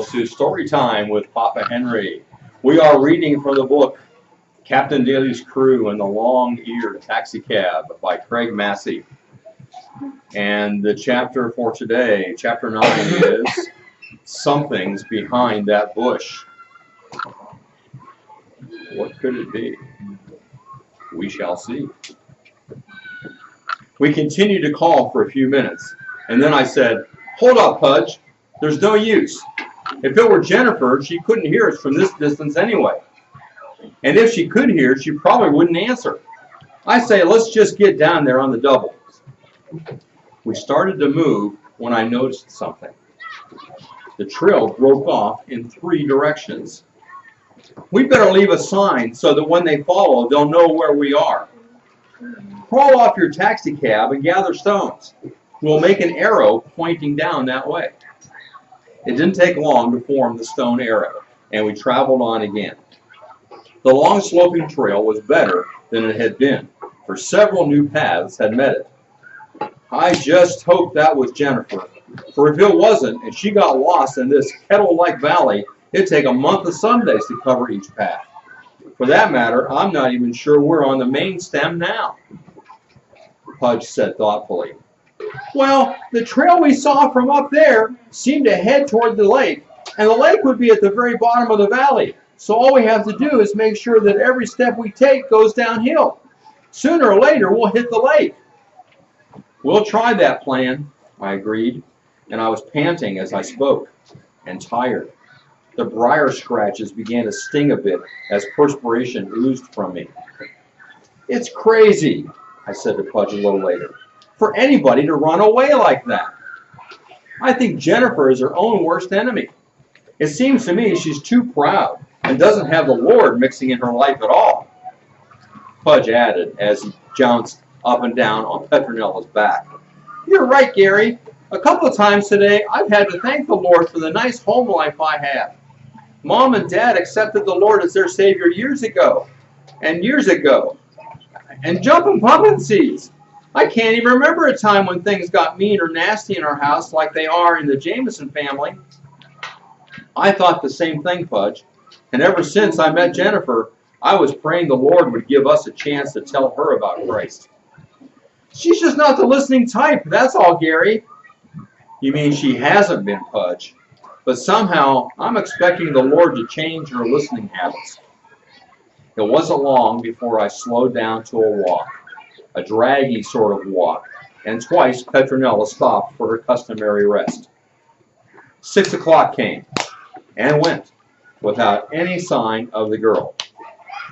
equals to Storytime with Papa Henry. We are reading from the book Captain Daly's Crew and the Long-Eared Taxicab by Craig Massey. And the chapter for today, chapter 9, is Something's Behind That Bush. What could it be? We shall see. We continued to call for a few minutes, and then I said, "Hold up, Pudge. There's no use. If it were Jennifer, she couldn't hear us from this distance anyway. And if she could hear, she probably wouldn't answer. I say, let's just get down there on the double." We started to move when I noticed something. The trail broke off in 3 directions. We better leave a sign so that when they follow, they'll know where we are. Crawl off your taxicab and gather stones. We'll make an arrow pointing down that way. It didn't take long to form the stone arrow, and we traveled on again. The long sloping trail was better than it had been, for several new paths had met it. I just hoped that was Jennifer, for if it wasn't, and she got lost in this kettle-like valley, it'd take a month of Sundays to cover each path. For that matter, I'm not even sure we're on the main stem now. Pudge said thoughtfully, "Well, the trail we saw from up there seemed to head toward the lake, and the lake would be at the very bottom of the valley, so all we have to do is make sure that every step we take goes downhill. Sooner or later, we'll hit the lake." "We'll try that plan," I agreed, and I was panting as I spoke, and tired. The briar scratches began to sting a bit as perspiration oozed from me. "It's crazy," I said to Pudge a little later, "for anybody to run away like that. I think Jennifer is her own worst enemy. It seems to me she's too proud and doesn't have the Lord mixing in her life at all." Pudge added as he jounced up and down on Petronella's back, "You're right, Gary. A couple of times today I've had to thank the Lord for the nice home life I have. Mom and Dad accepted the Lord as their Savior years ago. And jumping pumpkin seeds. I can't even remember a time when things got mean or nasty in our house like they are in the Jameson family." I thought the same thing, Pudge, and ever since I met Jennifer, I was praying the Lord would give us a chance to tell her about Christ. "She's just not the listening type, that's all, Gary." "You mean she hasn't been, Pudge? But somehow I'm expecting the Lord to change her listening habits." It wasn't long before I slowed down to a walk, a draggy sort of walk, and twice Petronella stopped for her customary rest. 6 o'clock came and went without any sign of the girl.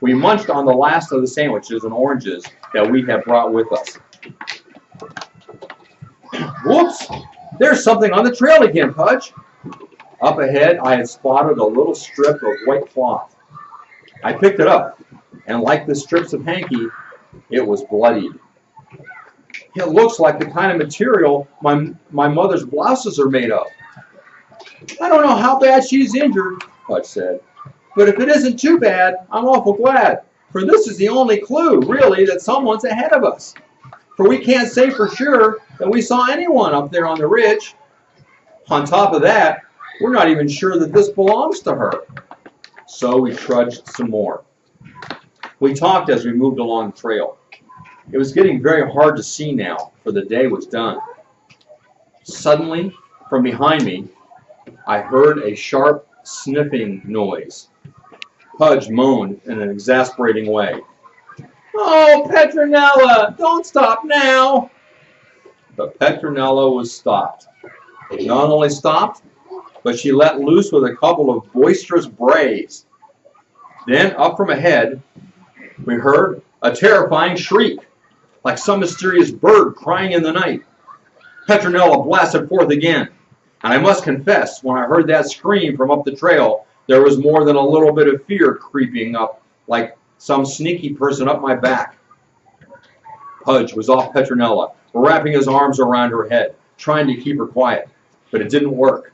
We munched on the last of the sandwiches and oranges that we had brought with us. "Whoops! There's something on the trail again, Pudge." Up ahead, I had spotted a little strip of white cloth. I picked it up, and like the strips of hanky, it was bloodied. "It looks like the kind of material my mother's blouses are made of." "I don't know how bad she's injured," Pudge said, "but if it isn't too bad, I'm awful glad, for this is the only clue, really, that someone's ahead of us. For we can't say for sure that we saw anyone up there on the ridge. On top of that, we're not even sure that this belongs to her." So we trudged some more. We talked as we moved along the trail. It was getting very hard to see now, for the day was done. Suddenly, from behind me, I heard a sharp sniffing noise. Pudge moaned in an exasperating way. "Oh, Petronella, don't stop now." But Petronella was stopped. Not only stopped, but she let loose with a couple of boisterous brays. Then, up from ahead, we heard a terrifying shriek, like some mysterious bird crying in the night. Petronella blasted forth again, and I must confess, when I heard that scream from up the trail, there was more than a little bit of fear creeping up, like some sneaky person up my back. Pudge was off Petronella, wrapping his arms around her head, trying to keep her quiet, but it didn't work.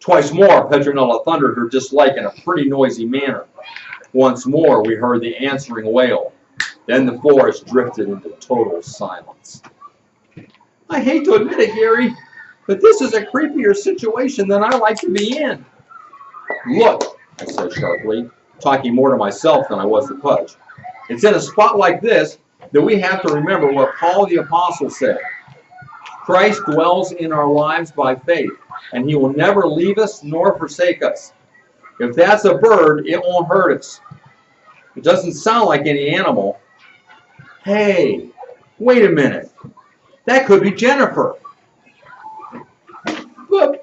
Twice more, Petronella thundered her dislike in a pretty noisy manner. Once more, we heard the answering wail. Then the forest drifted into total silence. "I hate to admit it, Gary, but this is a creepier situation than I like to be in. Look, I said sharply, talking more to myself than I was to Pudge. It's in a spot like this that we have to remember what Paul the Apostle said. Christ dwells in our lives by faith, and he will never leave us nor forsake us. If that's a bird, it won't hurt us. It doesn't sound like any animal. Hey, wait a minute. That could be Jennifer. But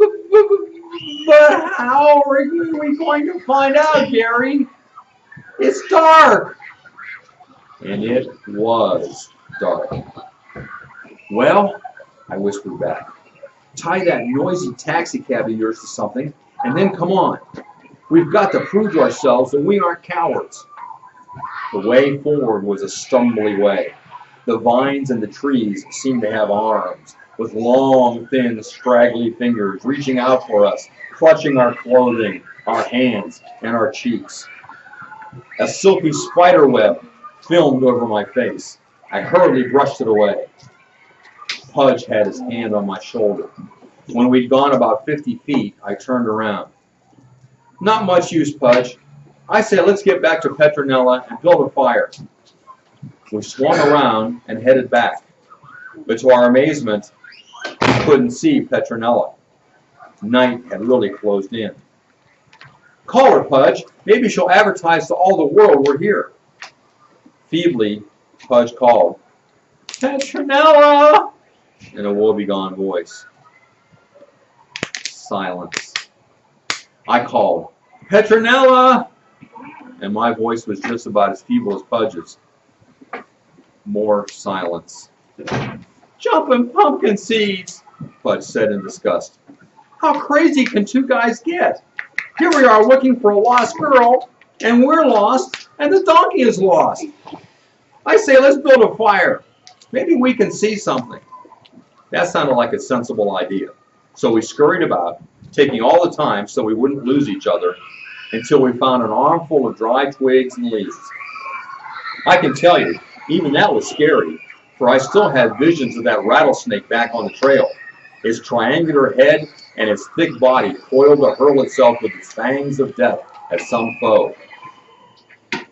how are we going to find out, Gary? It's dark. And it was dark. Well, I whispered back, tie that noisy taxicab of yours to something, and then come on. We've got to prove to ourselves that we aren't cowards. The way forward was a stumbly way. The vines and the trees seemed to have arms, with long, thin, straggly fingers reaching out for us, clutching our clothing, our hands, and our cheeks. A silky spider web filmed over my face. I hurriedly brushed it away. Pudge had his hand on my shoulder. When we'd gone about 50 feet, I turned around. Not much use, Pudge. I say let's get back to Petronella and build a fire. We swung around and headed back. But to our amazement, we couldn't see Petronella. Night had really closed in. Call her, Pudge. Maybe she'll advertise to all the world we're here. Feebly, Pudge called, Petronella! In a woebegone voice. Silence. I called, Petronella! And my voice was just about as feeble as Pudge's. More silence. Jumping pumpkin seeds, Pudge said in disgust. How crazy can two guys get? Here we are looking for a lost girl, and we're lost, and the donkey is lost. I say let's build a fire. Maybe we can see something. That sounded like a sensible idea. So we scurried about, taking all the time so we wouldn't lose each other, until we found an armful of dry twigs and leaves. I can tell you, even that was scary, for I still had visions of that rattlesnake back on the trail, its triangular head and its thick body coiled to hurl itself with its fangs of death at some foe.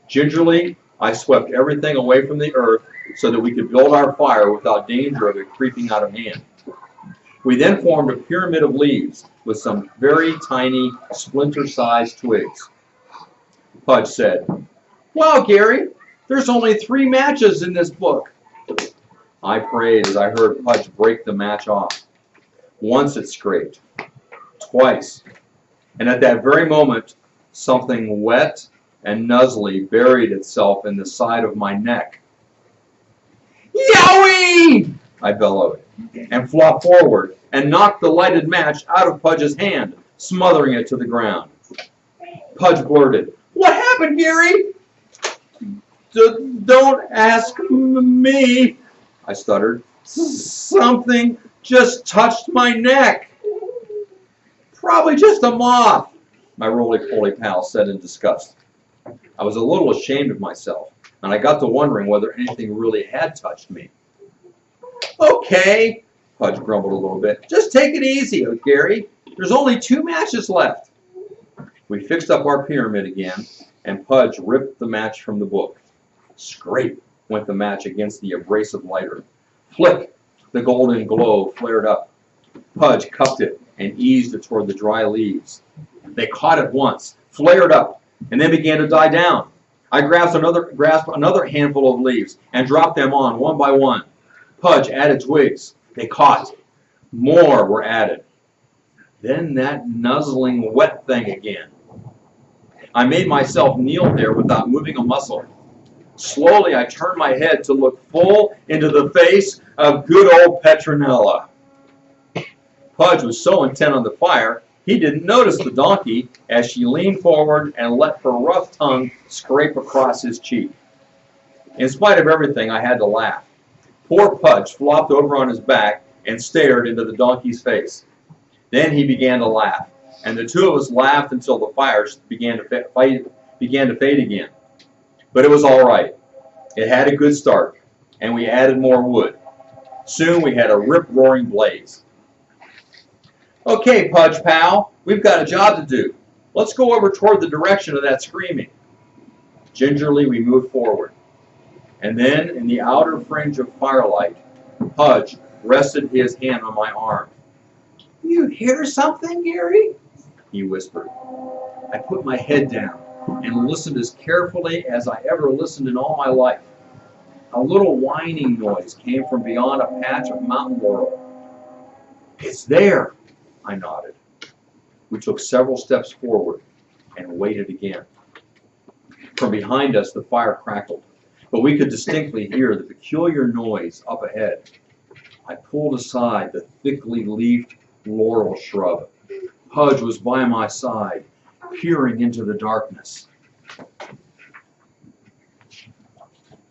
Gingerly, I swept everything away from the earth so that we could build our fire without danger of it creeping out of hand. We then formed a pyramid of leaves with some very tiny, splinter-sized twigs. Pudge said, Wow, Gary, there's only 3 matches in this book. I prayed as I heard Pudge break the match off. Once it scraped. Twice. And at that very moment, something wet and nuzzly buried itself in the side of my neck. Yowie! I bellowed, and flopped forward and knocked the lighted match out of Pudge's hand, smothering it to the ground. Pudge blurted, What happened, Gary? Don't ask me, I stuttered. Something just touched my neck. Probably just a moth, my roly-poly pal said in disgust. I was a little ashamed of myself, and I got to wondering whether anything really had touched me. Okay, Pudge grumbled a little bit. Just take it easy, Gary. There's only 2 matches left. We fixed up our pyramid again, and Pudge ripped the match from the book. Scrape went the match against the abrasive lighter. Flick, the golden glow flared up. Pudge cupped it and eased it toward the dry leaves. They caught at once, flared up, and then began to die down. I grasped another handful of leaves and dropped them on one by one. Pudge added twigs. They caught. More were added. Then that nuzzling wet thing again. I made myself kneel there without moving a muscle. Slowly I turned my head to look full into the face of good old Petronella. Pudge was so intent on the fire, he didn't notice the donkey as she leaned forward and let her rough tongue scrape across his cheek. In spite of everything, I had to laugh. Poor Pudge flopped over on his back and stared into the donkey's face. Then he began to laugh, and the two of us laughed until the fire began to fade again. But it was all right. It had a good start, and we added more wood. Soon we had a rip-roaring blaze. Okay, Pudge pal, we've got a job to do. Let's go over toward the direction of that screaming. Gingerly we moved forward. And then, in the outer fringe of firelight, Pudge rested his hand on my arm. "You hear something, Gary?" he whispered. I put my head down and listened as carefully as I ever listened in all my life. A little whining noise came from beyond a patch of mountain laurel. "It's there," I nodded. We took several steps forward and waited again. From behind us, the fire crackled, but we could distinctly hear the peculiar noise up ahead. I pulled aside the thickly leafed laurel shrub. Pudge was by my side, peering into the darkness.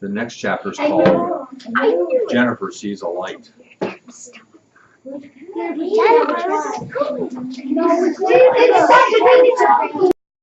The next chapter is called Jennifer Sees a Light. Jennifer.